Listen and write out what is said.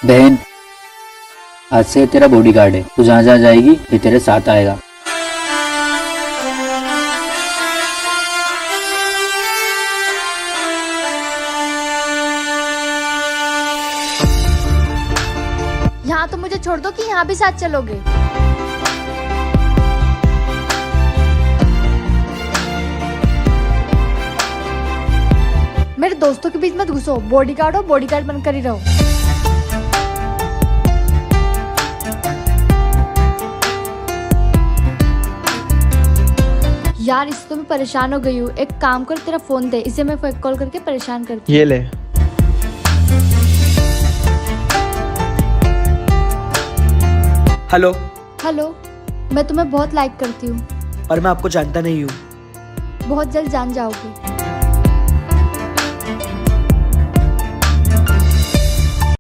बहन, आज से तेरा बॉडीगार्ड है। तू जहाँ जहाँ जाएगी ये तेरे साथ आएगा। यहाँ तो मुझे छोड़ दो कि यहाँ भी साथ चलोगे। मेरे दोस्तों के बीच मत घुसो। बॉडीगार्ड हो, बॉडीगार्ड बनकर ही रहो। यार इससे तो मैं परेशान हो गई हूँ। एक काम कर, तेरा फोन दे, इसे मैं कॉल करके परेशान करती हूँ। ये ले। हेलो। हेलो, मैं तुम्हें बहुत लाइक करती हूँ। पर मैं आपको जानता नहीं हूँ। बहुत जल्द जान जाओगे।